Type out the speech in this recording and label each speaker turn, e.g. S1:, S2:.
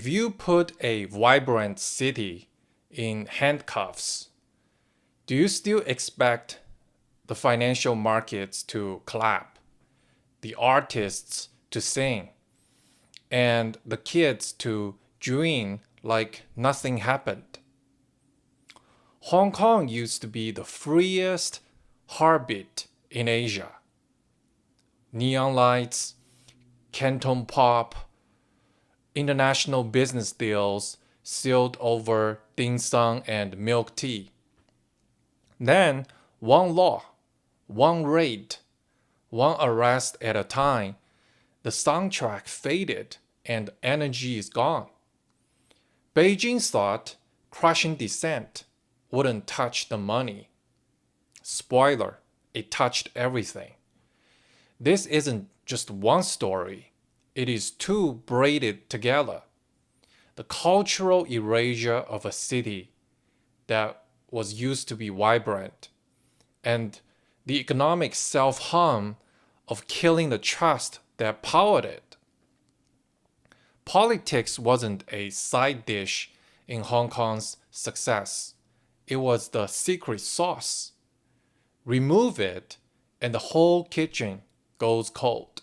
S1: If you put a vibrant city in handcuffs, do you still expect the financial markets to clap, the artists to sing, and the kids to dream like nothing happened? Hong Kong used to be the freest heartbeat in Asia. Neon lights, Canton pop, international business deals sealed over dim sum and milk tea. Then, one law, one raid, one arrest at a time, the soundtrack faded and energy is gone. Beijing thought crushing dissent wouldn't touch the money. Spoiler, it touched everything. This isn't just one story, it is two braided together. The cultural erasure of a city that was used to be vibrant, and the economic self-harm of killing the trust that powered it. Politics wasn't a side dish in Hong Kong's success. It was the secret sauce. Remove it, and the whole kitchen goes cold.